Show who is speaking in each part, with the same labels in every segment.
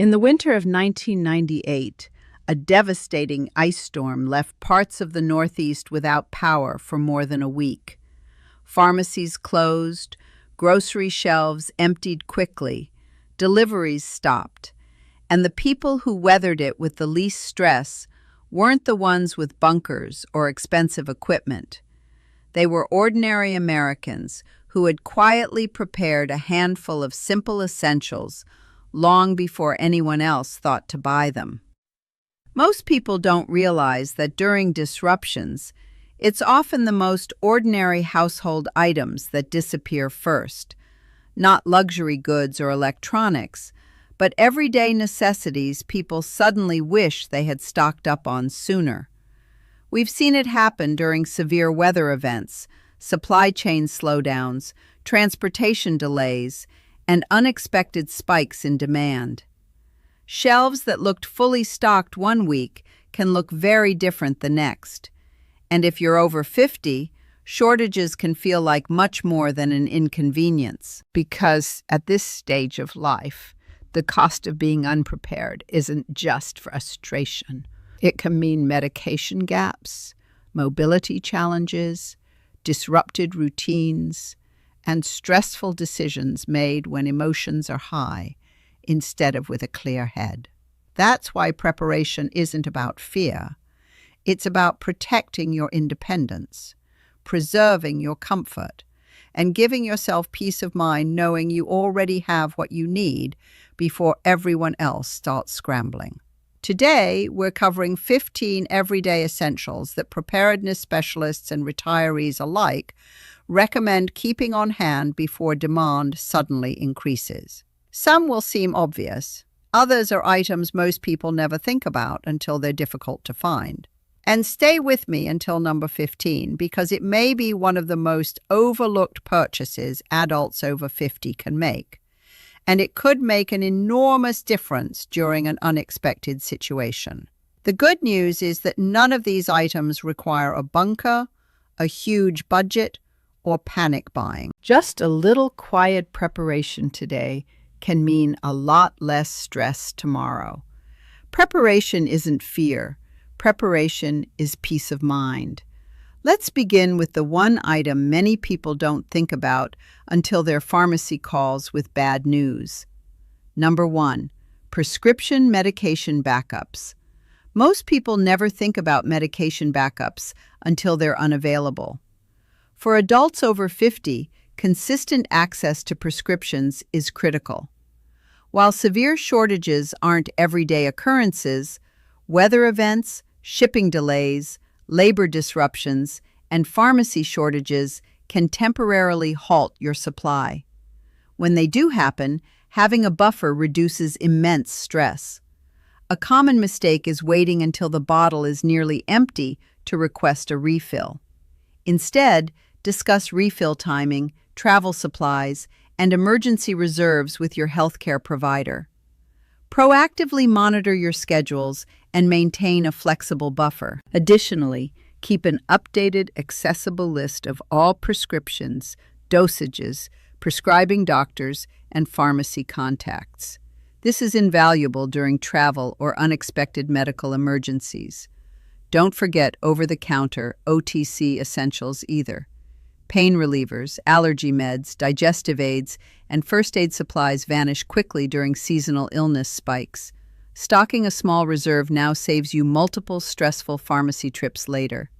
Speaker 1: In the winter of 1998, a devastating ice storm left parts of the Northeast without power for more than a week. Pharmacies closed, grocery shelves emptied quickly, deliveries stopped, and the people who weathered it with the least stress weren't the ones with bunkers or expensive equipment. They were ordinary Americans who had quietly prepared a handful of simple essentials long before anyone else thought to buy them. Most people don't realize that during disruptions, it's often the most ordinary household items that disappear first, not luxury goods or electronics, but everyday necessities people suddenly wish they had stocked up on sooner. We've seen it happen during severe weather events, supply chain slowdowns, transportation delays, and unexpected spikes in demand. Shelves that looked fully stocked one week can look very different the next. And if you're over 50, shortages can feel like much more than an inconvenience. Because at this stage of life, the cost of being unprepared isn't just frustration. It can mean medication gaps, mobility challenges, disrupted routines, and stressful decisions made when emotions are high instead of with a clear head. That's why preparation isn't about fear. It's about protecting your independence, preserving your comfort, and giving yourself peace of mind knowing you already have what you need before everyone else starts scrambling. Today, we're covering 15 everyday essentials that preparedness specialists and retirees alike recommend keeping on hand before demand suddenly increases. Some will seem obvious. Others are items most people never think about until they're difficult to find. And stay with me until number 15, because it may be one of the most overlooked purchases adults over 50 can make. And it could make an enormous difference during an unexpected situation. The good news is that none of these items require a bunker, a huge budget, or panic buying. Just a little quiet preparation today can mean a lot less stress tomorrow. Preparation isn't fear. Preparation is peace of mind. Let's begin with the one item many people don't think about until their pharmacy calls with bad news. Number 1, prescription medication backups. Most people never think about medication backups until they're unavailable. For adults over 50, consistent access to prescriptions is critical. While severe shortages aren't everyday occurrences, weather events, shipping delays, labor disruptions, and pharmacy shortages can temporarily halt your supply. When they do happen, having a buffer reduces immense stress. A common mistake is waiting until the bottle is nearly empty to request a refill. Instead, discuss refill timing, travel supplies, and emergency reserves with your healthcare provider. Proactively monitor your schedules and maintain a flexible buffer. Additionally, keep an updated, accessible list of all prescriptions, dosages, prescribing doctors, and pharmacy contacts. This is invaluable during travel or unexpected medical emergencies. Don't forget over-the-counter OTC essentials either. Pain relievers, allergy meds, digestive aids, and first aid supplies vanish quickly during seasonal illness spikes. Stocking a small reserve now saves you multiple stressful pharmacy trips later.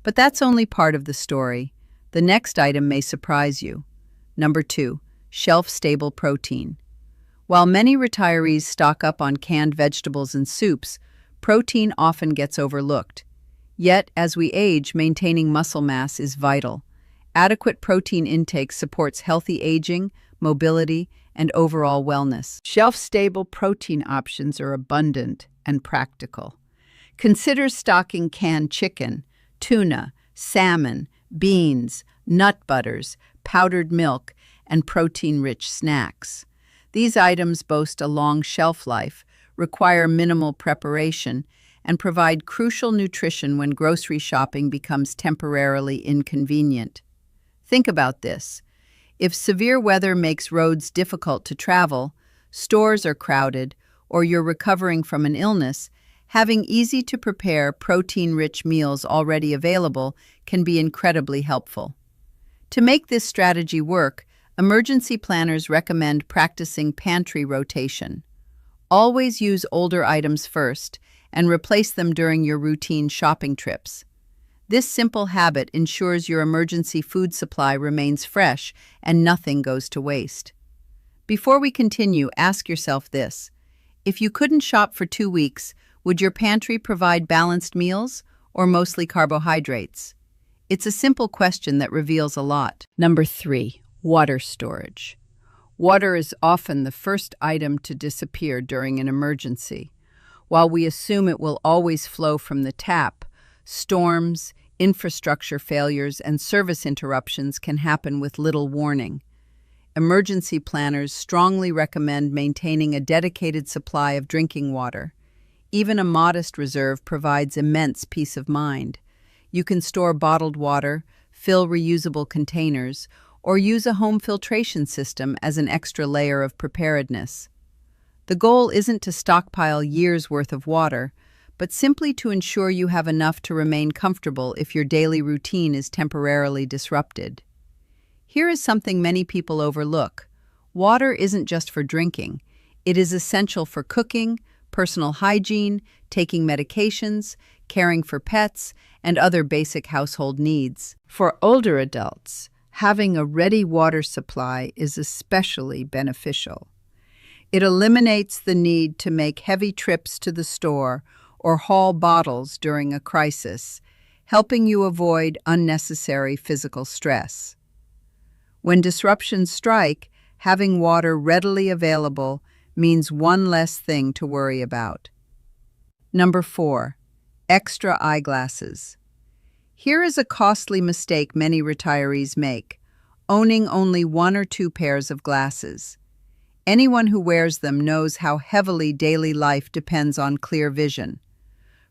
Speaker 1: But that's only part of the story. The next item may surprise you. Number 2, shelf-stable protein. While many retirees stock up on canned vegetables and soups, protein often gets overlooked. Yet, as we age, maintaining muscle mass is vital. Adequate protein intake supports healthy aging, mobility, and overall wellness. Shelf-stable protein options are abundant and practical. Consider stocking canned chicken, tuna, salmon, beans, nut butters, powdered milk, and protein-rich snacks. These items boast a long shelf life, require minimal preparation, and provide crucial nutrition when grocery shopping becomes temporarily inconvenient. Think about this. If severe weather makes roads difficult to travel, stores are crowded, or you're recovering from an illness, having easy-to-prepare, protein-rich meals already available can be incredibly helpful. To make this strategy work, emergency planners recommend practicing pantry rotation. Always use older items first and replace them during your routine shopping trips. This simple habit ensures your emergency food supply remains fresh and nothing goes to waste. Before we continue, ask yourself this. If you couldn't shop for 2 weeks, would your pantry provide balanced meals or mostly carbohydrates? It's a simple question that reveals a lot. Number 3, water storage. Water is often the first item to disappear during an emergency. While we assume it will always flow from the tap, storms, infrastructure failures, and service interruptions can happen with little warning. Emergency planners strongly recommend maintaining a dedicated supply of drinking water. Even a modest reserve provides immense peace of mind. You can store bottled water, fill reusable containers, or use a home filtration system as an extra layer of preparedness. The goal isn't to stockpile years' worth of water, but simply to ensure you have enough to remain comfortable if your daily routine is temporarily disrupted. Here is something many people overlook. Water isn't just for drinking. It is essential for cooking, personal hygiene, taking medications, caring for pets, and other basic household needs. For older adults, having a ready water supply is especially beneficial. It eliminates the need to make heavy trips to the store or haul bottles during a crisis, helping you avoid unnecessary physical stress. When disruptions strike, having water readily available means one less thing to worry about. Number 4, extra eyeglasses. Here is a costly mistake many retirees make, owning only 1 or 2 pairs of glasses. Anyone who wears them knows how heavily daily life depends on clear vision.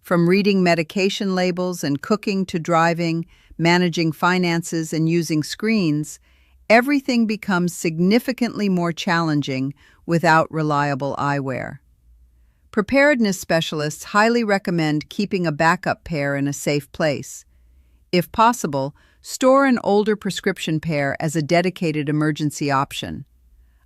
Speaker 1: From reading medication labels and cooking to driving, managing finances and using screens, everything becomes significantly more challenging without reliable eyewear. Preparedness specialists highly recommend keeping a backup pair in a safe place. If possible, store an older prescription pair as a dedicated emergency option.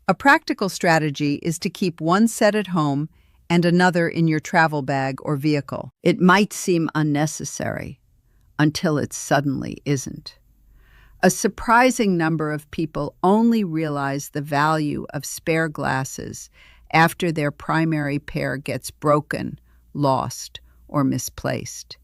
Speaker 1: A practical strategy is to keep one set at home and another in your travel bag or vehicle. It might seem unnecessary until it suddenly isn't. A surprising number of people only realize the value of spare glasses after their primary pair gets broken, lost, or misplaced.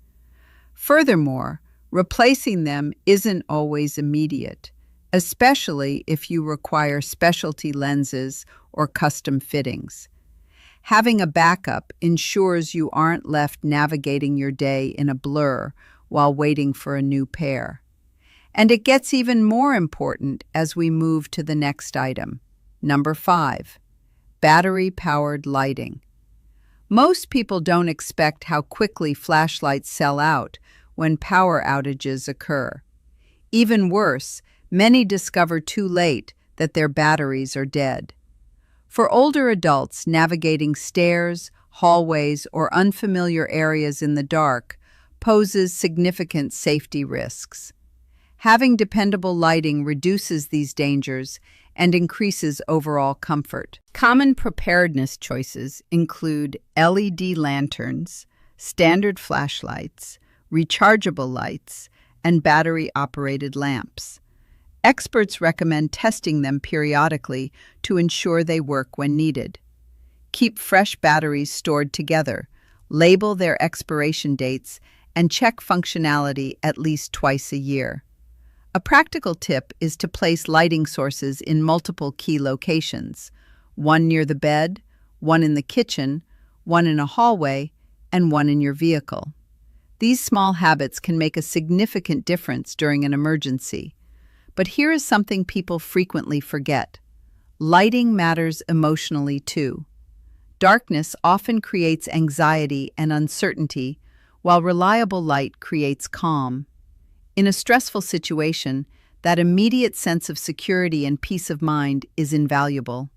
Speaker 1: Furthermore, replacing them isn't always immediate, especially if you require specialty lenses or custom fittings. Having a backup ensures you aren't left navigating your day in a blur while waiting for a new pair. And it gets even more important as we move to the next item. Number 5, battery-powered lighting. Most people don't expect how quickly flashlights sell out when power outages occur. Even worse, many discover too late that their batteries are dead. For older adults, navigating stairs, hallways, or unfamiliar areas in the dark poses significant safety risks. Having dependable lighting reduces these dangers and increases overall comfort. Common preparedness choices include LED lanterns, standard flashlights, rechargeable lights, and battery-operated lamps. Experts recommend testing them periodically to ensure they work when needed. Keep fresh batteries stored together, label their expiration dates, and check functionality at least twice a year. A practical tip is to place lighting sources in multiple key locations, one near the bed, one in the kitchen, one in a hallway, and one in your vehicle. These small habits can make a significant difference during an emergency. But here is something people frequently forget. Lighting matters emotionally too. Darkness often creates anxiety and uncertainty, while reliable light creates calm. In a stressful situation, that immediate sense of security and peace of mind is invaluable.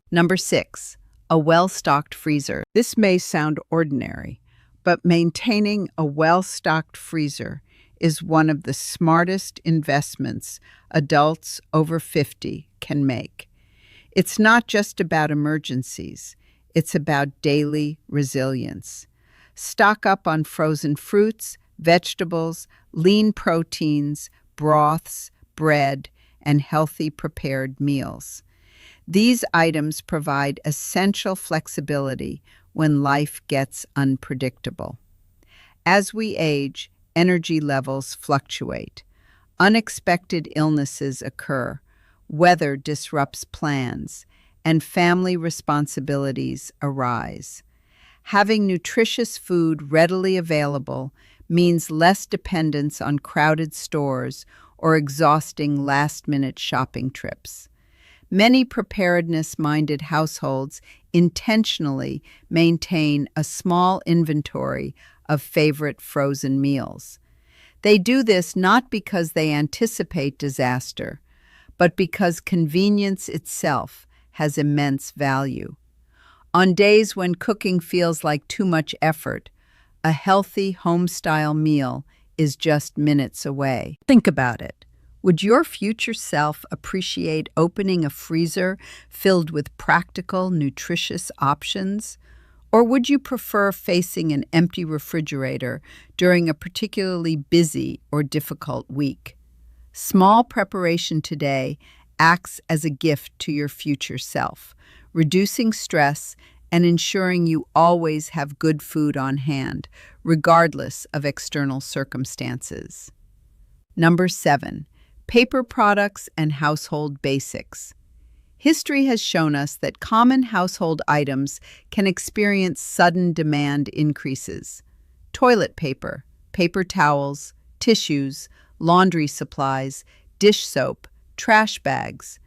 Speaker 1: Number 6, A well-stocked freezer. This may sound ordinary, but maintaining a well-stocked freezer is one of the smartest investments adults over 50 can make. It's not just about emergencies, it's about daily resilience. Stock up on frozen fruits, vegetables, lean proteins, broths, bread, and healthy prepared meals. These items provide essential flexibility when life gets unpredictable. As we age, energy levels fluctuate. Unexpected illnesses occur, weather disrupts plans, and family responsibilities arise. Having nutritious food readily available means less dependence on crowded stores or exhausting last-minute shopping trips. Many preparedness-minded households intentionally maintain a small inventory of favorite frozen meals. They do this not because they anticipate disaster, but because convenience itself has immense value. On days when cooking feels like too much effort, a healthy home-style meal is just minutes away. Think about it. Would your future self appreciate opening a freezer filled with practical, nutritious options? Or would you prefer facing an empty refrigerator during a particularly busy or difficult week? Small preparation today acts as a gift to your future self, reducing stress and ensuring you always have good food on hand, regardless of external circumstances. Number 7. Paper products and household basics. History has shown us that common household items can experience sudden demand increases. Toilet paper, paper towels, tissues, laundry supplies, dish soap, trash bags.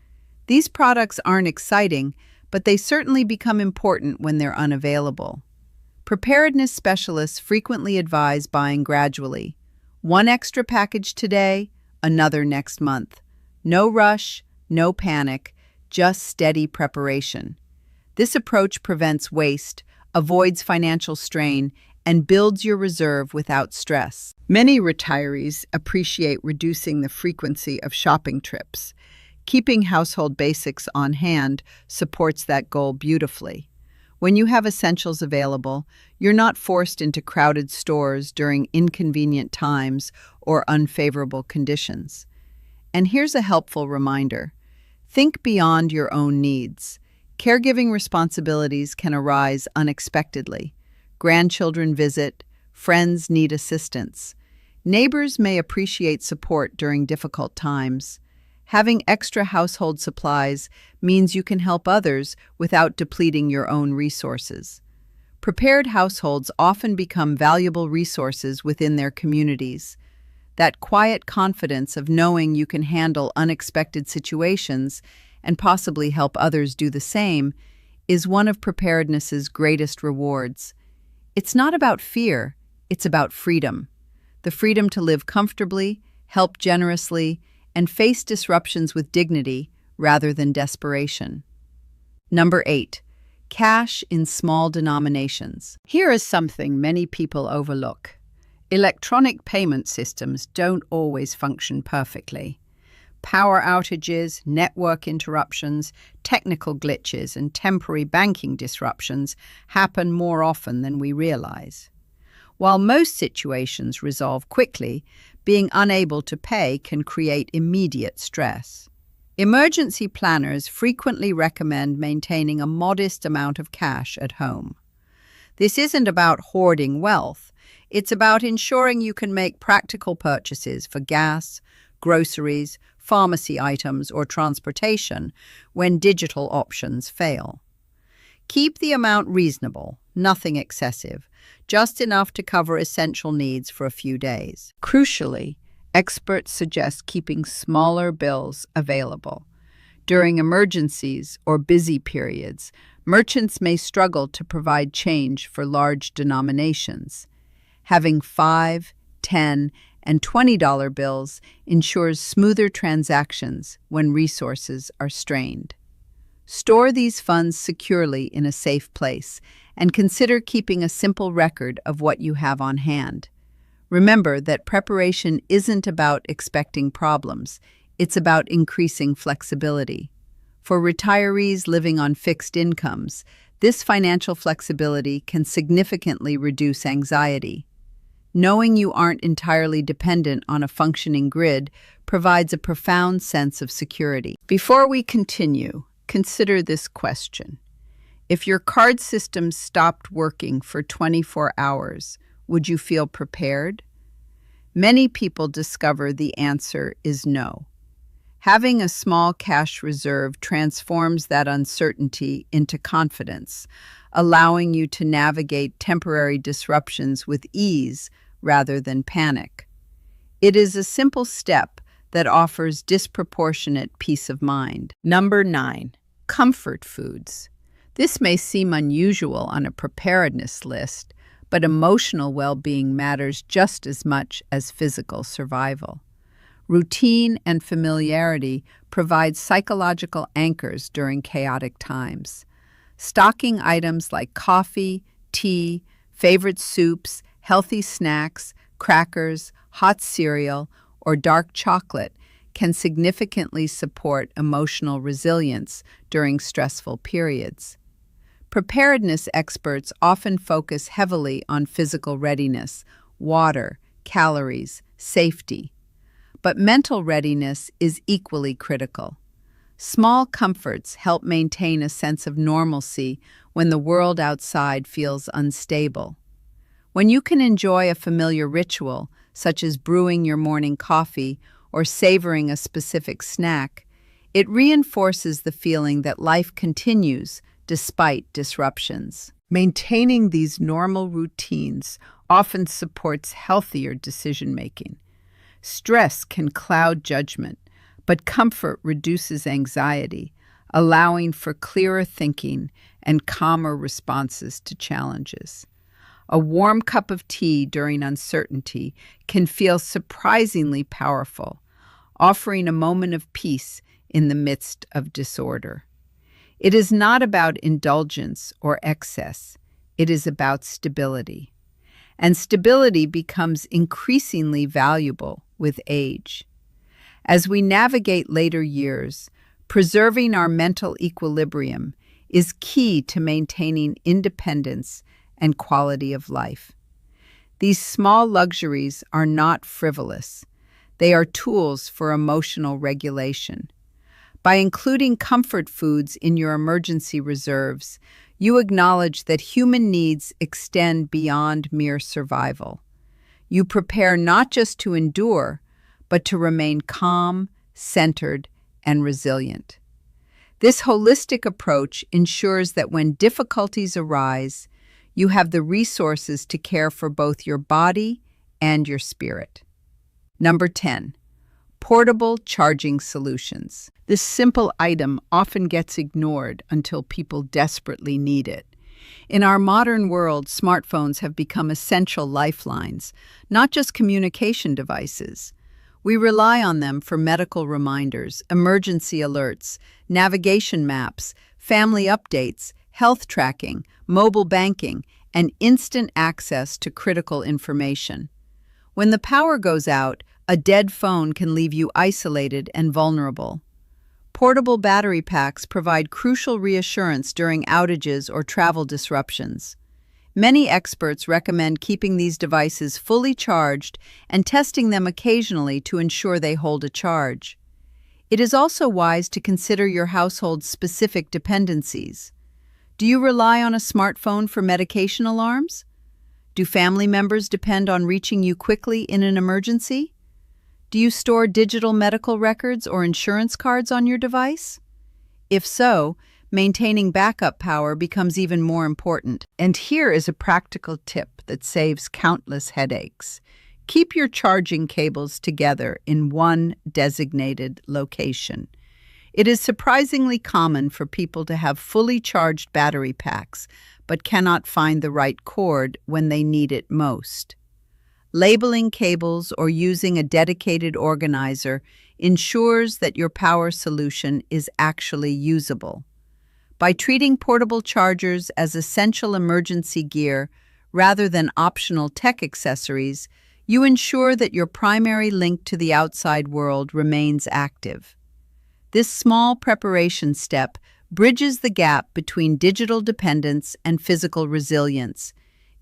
Speaker 1: These products aren't exciting, but they certainly become important when they're unavailable. Preparedness specialists frequently advise buying gradually. One extra package today, another next month. No rush, no panic, just steady preparation. This approach prevents waste, avoids financial strain, and builds your reserve without stress. Many retirees appreciate reducing the frequency of shopping trips. Keeping household basics on hand supports that goal beautifully. When you have essentials available, you're not forced into crowded stores during inconvenient times or unfavorable conditions. And here's a helpful reminder. Think beyond your own needs. Caregiving responsibilities can arise unexpectedly. Grandchildren visit, friends need assistance. Neighbors may appreciate support during difficult times. Having extra household supplies means you can help others without depleting your own resources. Prepared households often become valuable resources within their communities. That quiet confidence of knowing you can handle unexpected situations and possibly help others do the same is one of preparedness's greatest rewards. It's not about fear, it's about freedom. The freedom to live comfortably, help generously, and face disruptions with dignity rather than desperation. Number 8. Cash in small denominations. Here is something many people overlook. Electronic payment systems don't always function perfectly. Power outages, network interruptions, technical glitches, and temporary banking disruptions happen more often than we realize. While most situations resolve quickly, being unable to pay can create immediate stress. Emergency planners frequently recommend maintaining a modest amount of cash at home. This isn't about hoarding wealth. It's about ensuring you can make practical purchases for gas, groceries, pharmacy items, or transportation when digital options fail. Keep the amount reasonable, nothing excessive, just enough to cover essential needs for a few days. Crucially, experts suggest keeping smaller bills available. During emergencies or busy periods, merchants may struggle to provide change for large denominations. Having $5, $10, and $20 bills ensures smoother transactions when resources are strained. Store these funds securely in a safe place and consider keeping a simple record of what you have on hand. Remember that preparation isn't about expecting problems, it's about increasing flexibility. For retirees living on fixed incomes, this financial flexibility can significantly reduce anxiety. Knowing you aren't entirely dependent on a functioning grid provides a profound sense of security. Before we continue, consider this question. If your card system stopped working for 24 hours, would you feel prepared? Many people discover the answer is no. Having a small cash reserve transforms that uncertainty into confidence, allowing you to navigate temporary disruptions with ease rather than panic. It is a simple step that offers disproportionate peace of mind. Number 9, comfort foods. This may seem unusual on a preparedness list, but emotional well-being matters just as much as physical survival. Routine and familiarity provide psychological anchors during chaotic times. Stocking items like coffee, tea, favorite soups, healthy snacks, crackers, hot cereal, or dark chocolate can significantly support emotional resilience during stressful periods. Preparedness experts often focus heavily on physical readiness, water, calories, safety. But mental readiness is equally critical. Small comforts help maintain a sense of normalcy when the world outside feels unstable. When you can enjoy a familiar ritual, such as brewing your morning coffee or savoring a specific snack, it reinforces the feeling that life continues despite disruptions. Maintaining these normal routines often supports healthier decision-making. Stress can cloud judgment, but comfort reduces anxiety, allowing for clearer thinking and calmer responses to challenges. A warm cup of tea during uncertainty can feel surprisingly powerful, offering a moment of peace in the midst of disorder. It is not about indulgence or excess. It is about stability. And stability becomes increasingly valuable with age. As we navigate later years, preserving our mental equilibrium is key to maintaining independence and quality of life. These small luxuries are not frivolous. They are tools for emotional regulation. By including comfort foods in your emergency reserves, you acknowledge that human needs extend beyond mere survival. You prepare not just to endure, but to remain calm, centered, and resilient. This holistic approach ensures that when difficulties arise, you have the resources to care for both your body and your spirit. Number 10, portable charging solutions. This simple item often gets ignored until people desperately need it. In our modern world, smartphones have become essential lifelines, not just communication devices. We rely on them for medical reminders, emergency alerts, navigation maps, family updates, health tracking, mobile banking, and instant access to critical information. When the power goes out, a dead phone can leave you isolated and vulnerable. Portable battery packs provide crucial reassurance during outages or travel disruptions. Many experts recommend keeping these devices fully charged and testing them occasionally to ensure they hold a charge. It is also wise to consider your household's specific dependencies. Do you rely on a smartphone for medication alarms? Do family members depend on reaching you quickly in an emergency? Do you store digital medical records or insurance cards on your device? If so, maintaining backup power becomes even more important. And here is a practical tip that saves countless headaches. Keep your charging cables together in one designated location. It is surprisingly common for people to have fully charged battery packs, but cannot find the right cord when they need it most. Labeling cables or using a dedicated organizer ensures that your power solution is actually usable. By treating portable chargers as essential emergency gear rather than optional tech accessories, you ensure that your primary link to the outside world remains active. This small preparation step bridges the gap between digital dependence and physical resilience,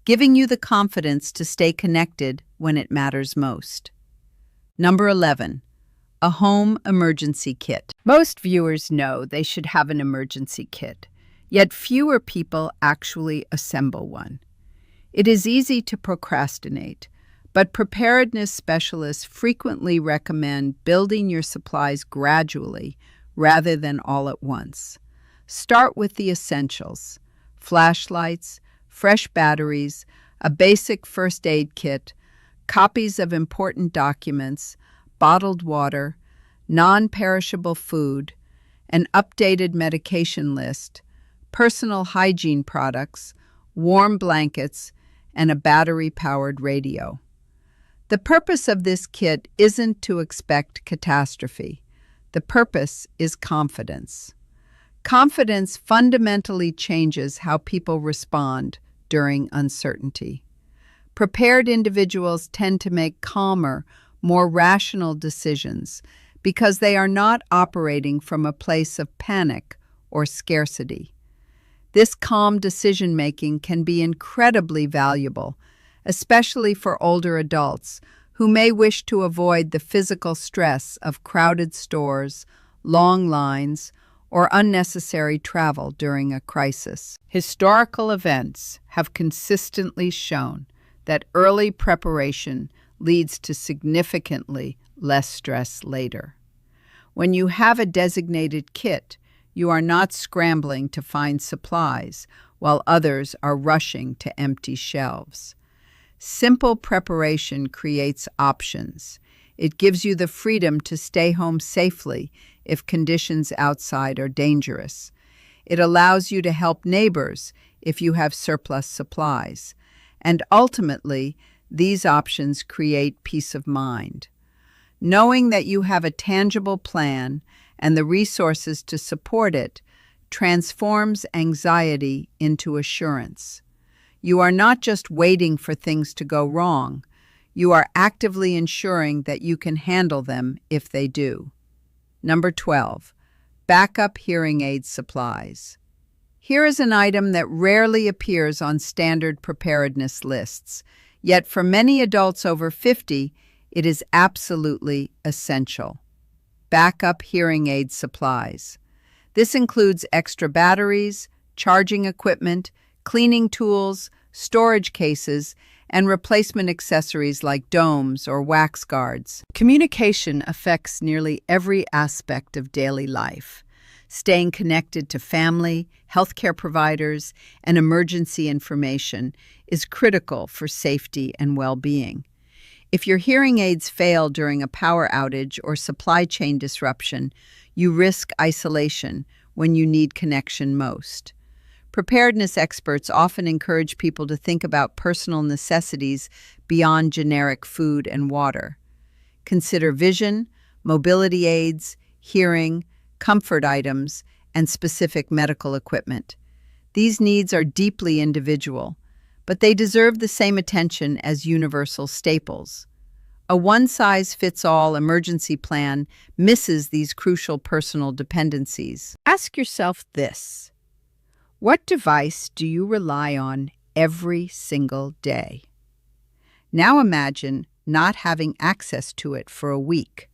Speaker 1: giving you the confidence to stay connected when it matters most. Number 11. A home emergency kit. Most viewers know they should have an emergency kit, yet fewer people actually assemble one. It is easy to procrastinate, but preparedness specialists frequently recommend building your supplies gradually rather than all at once. Start with the essentials: flashlights, fresh batteries, a basic first aid kit, copies of important documents, bottled water, non-perishable food, an updated medication list, personal hygiene products, warm blankets, and a battery-powered radio. The purpose of this kit isn't to expect catastrophe. The purpose is confidence. Confidence fundamentally changes how people respond during uncertainty. Prepared individuals tend to make calmer, more rational decisions because they are not operating from a place of panic or scarcity. This calm decision-making can be incredibly valuable, especially for older adults who may wish to avoid the physical stress of crowded stores, long lines, or unnecessary travel during a crisis. Historical events have consistently shown that early preparation leads to significantly less stress later. When you have a designated kit, you are not scrambling to find supplies while others are rushing to empty shelves. Simple preparation creates options. It gives you the freedom to stay home safely if conditions outside are dangerous. It allows you to help neighbors if you have surplus supplies. And ultimately, these options create peace of mind. Knowing that you have a tangible plan and the resources to support it transforms anxiety into assurance. You are not just waiting for things to go wrong. You are actively ensuring that you can handle them if they do. Number 12. Backup hearing aid supplies. Here is an item that rarely appears on standard preparedness lists, yet for many adults over 50, it is absolutely essential. Backup hearing aid supplies. This includes extra batteries, charging equipment, cleaning tools, storage cases, and replacement accessories like domes or wax guards. Communication affects nearly every aspect of daily life. Staying connected to family, healthcare providers, and emergency information is critical for safety and well-being. If your hearing aids fail during a power outage or supply chain disruption, you risk isolation when you need connection most. Preparedness experts often encourage people to think about personal necessities beyond generic food and water. Consider vision, mobility aids, hearing, comfort items, and specific medical equipment. These needs are deeply individual, but they deserve the same attention as universal staples. A one-size-fits-all emergency plan misses these crucial personal dependencies. Ask yourself this: what device do you rely on every single day? Now imagine not having access to it for a week.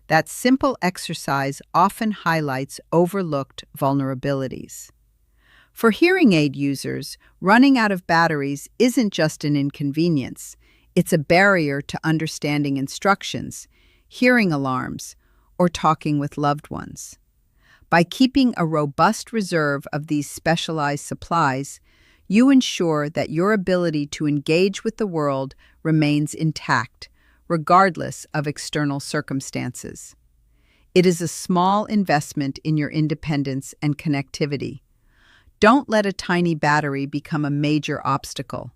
Speaker 1: That simple exercise often highlights overlooked vulnerabilities. For hearing aid users, running out of batteries isn't just an inconvenience. It's a barrier to understanding instructions, hearing alarms, or talking with loved ones. By keeping a robust reserve of these specialized supplies, you ensure that your ability to engage with the world remains intact, regardless of external circumstances. It is a small investment in your independence and connectivity. Don't let a tiny battery become a major obstacle.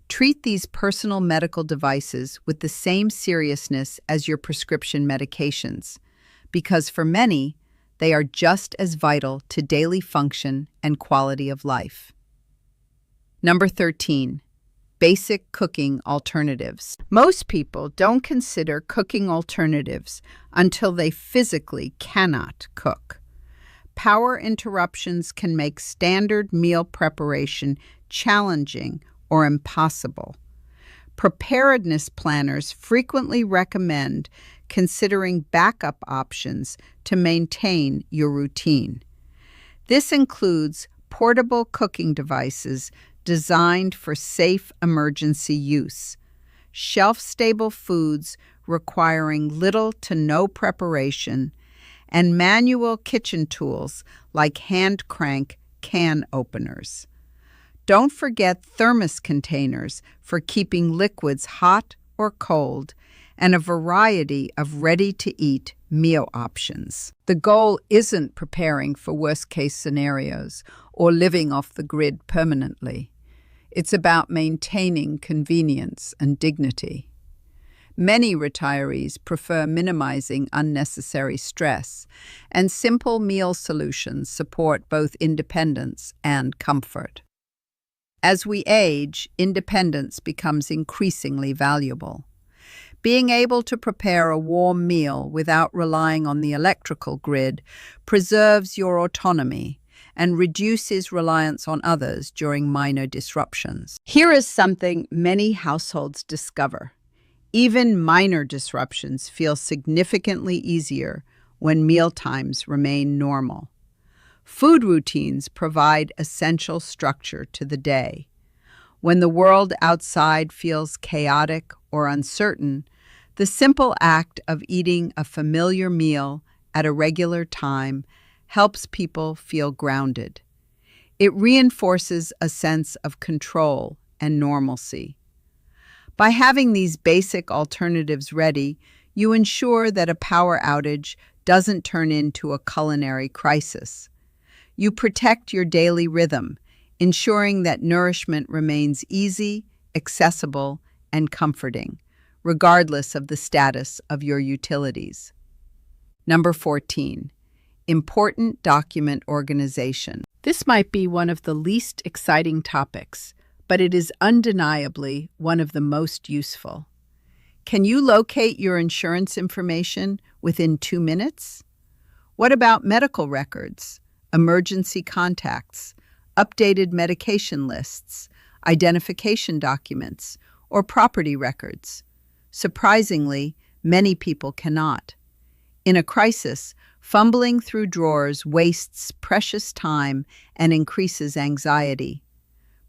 Speaker 1: Treat these personal medical devices with the same seriousness as your prescription medications, because for many, they are just as vital to daily function and quality of life. Number 13. Basic cooking alternatives. Most people don't consider cooking alternatives until they physically cannot cook. Power interruptions can make standard meal preparation challenging or impossible. Preparedness planners frequently recommend considering backup options to maintain your routine. This includes portable cooking devices designed for safe emergency use, shelf-stable foods requiring little to no preparation, and manual kitchen tools like hand crank can openers. Don't forget thermos containers for keeping liquids hot or cold, and a variety of ready-to-eat meal options. The goal isn't preparing for worst-case scenarios or living off the grid permanently. It's about maintaining convenience and dignity. Many retirees prefer minimizing unnecessary stress, and simple meal solutions support both independence and comfort. As we age, independence becomes increasingly valuable. Being able to prepare a warm meal without relying on the electrical grid preserves your autonomy and reduces reliance on others during minor disruptions. Here is something many households discover. Even minor disruptions feel significantly easier when meal times remain normal. Food routines provide essential structure to the day. When the world outside feels chaotic or uncertain, the simple act of eating a familiar meal at a regular time helps people feel grounded. It reinforces a sense of control and normalcy. By having these basic alternatives ready, you ensure that a power outage doesn't turn into a culinary crisis. You protect your daily rhythm, ensuring that nourishment remains easy, accessible, and comforting, regardless of the status of your utilities. Number 14. Important document organization. This might be one of the least exciting topics, but it is undeniably one of the most useful. Can you locate your insurance information within 2 minutes? What about medical records, emergency contacts, updated medication lists, identification documents, or property records? Surprisingly, many people cannot. In a crisis, fumbling through drawers wastes precious time and increases anxiety.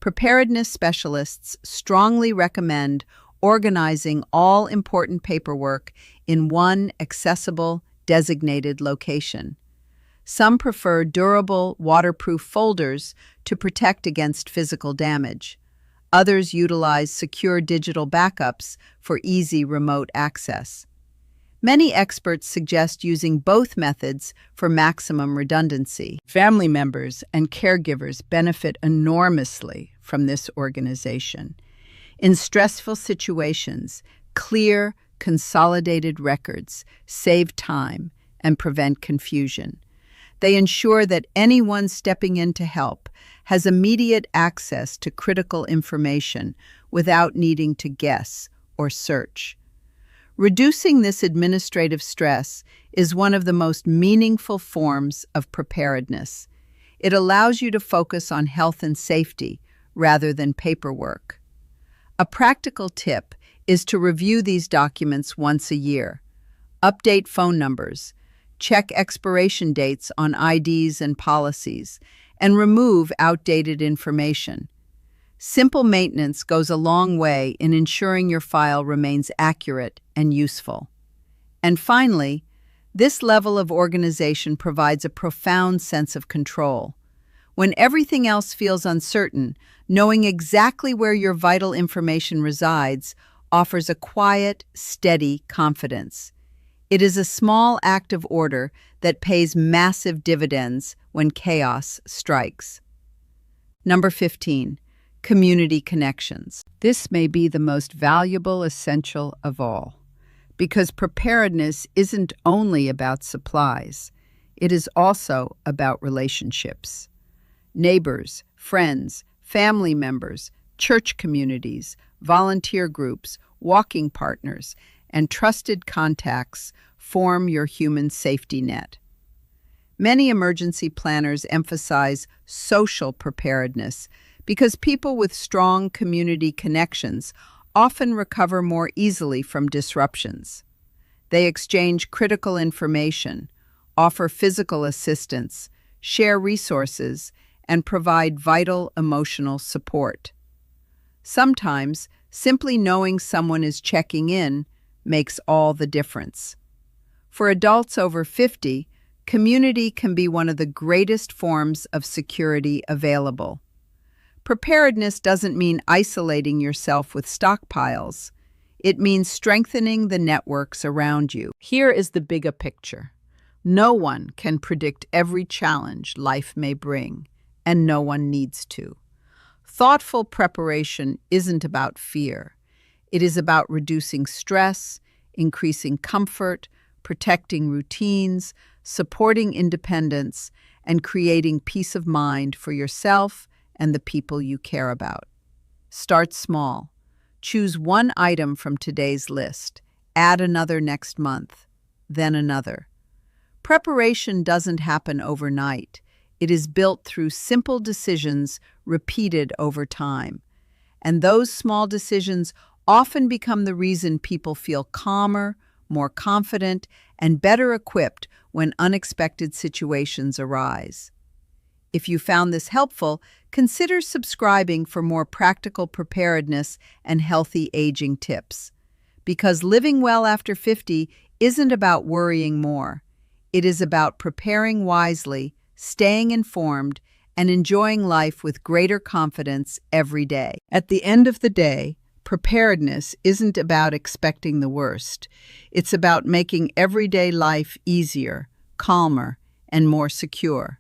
Speaker 1: Preparedness specialists strongly recommend organizing all important paperwork in one accessible, designated location. Some prefer durable, waterproof folders to protect against physical damage. Others utilize secure digital backups for easy remote access. Many experts suggest using both methods for maximum redundancy. Family members and caregivers benefit enormously from this organization. In stressful situations, clear, consolidated records save time and prevent confusion. They ensure that anyone stepping in to help has immediate access to critical information without needing to guess or search. Reducing this administrative stress is one of the most meaningful forms of preparedness. It allows you to focus on health and safety rather than paperwork. A practical tip is to review these documents once a year. Update phone numbers, check expiration dates on IDs and policies, and remove outdated information. Simple maintenance goes a long way in ensuring your file remains accurate and useful. And finally, this level of organization provides a profound sense of control. When everything else feels uncertain, knowing exactly where your vital information resides offers a quiet, steady confidence. It is a small act of order that pays massive dividends when chaos strikes. Number 15. Community connections. This may be the most valuable essential of all, because preparedness isn't only about supplies. It is also about relationships. Neighbors, friends, family members, church communities, volunteer groups, walking partners, and trusted contacts form your human safety net. Many emergency planners emphasize social preparedness because people with strong community connections often recover more easily from disruptions. They exchange critical information, offer physical assistance, share resources, and provide vital emotional support. Sometimes, simply knowing someone is checking in makes all the difference. For adults over 50, community can be one of the greatest forms of security available. Preparedness doesn't mean isolating yourself with stockpiles. It means strengthening the networks around you. Here is the bigger picture. No one can predict every challenge life may bring, and no one needs to. Thoughtful preparation isn't about fear. It is about reducing stress, increasing comfort, protecting routines, supporting independence, and creating peace of mind for yourself and the people you care about. Start small. Choose one item from today's list. Add another next month, then another. Preparation doesn't happen overnight. It is built through simple decisions repeated over time. And those small decisions often become the reason people feel calmer, more confident, and better equipped when unexpected situations arise. If you found this helpful, consider subscribing for more practical preparedness and healthy aging tips. Because living well after 50 isn't about worrying more. It is about preparing wisely, staying informed, and enjoying life with greater confidence every day. At the end of the day, preparedness isn't about expecting the worst. It's about making everyday life easier, calmer, and more secure.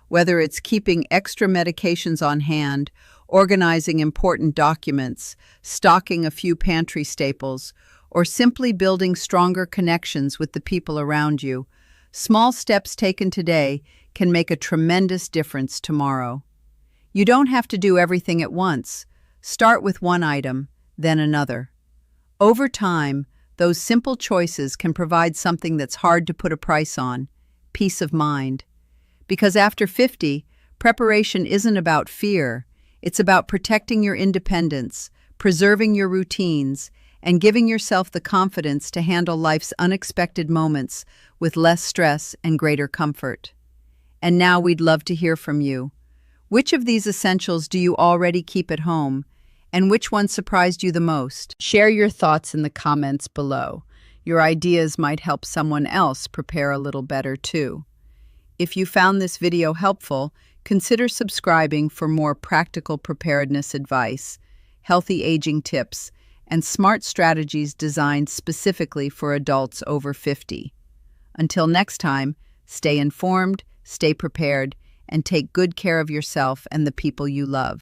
Speaker 1: Whether it's keeping extra medications on hand, organizing important documents, stocking a few pantry staples, or simply building stronger connections with the people around you, small steps taken today can make a tremendous difference tomorrow. You don't have to do everything at once. Start with one item, then another. Over time, those simple choices can provide something that's hard to put a price on: peace of mind. Because after 50, preparation isn't about fear. It's about protecting your independence, preserving your routines, and giving yourself the confidence to handle life's unexpected moments with less stress and greater comfort. And now we'd love to hear from you. Which of these essentials do you already keep at home, and which one surprised you the most? Share your thoughts in the comments below. Your ideas might help someone else prepare a little better too. If you found this video helpful, consider subscribing for more practical preparedness advice, healthy aging tips, and smart strategies designed specifically for adults over 50. Until next time, stay informed, stay prepared, and take good care of yourself and the people you love.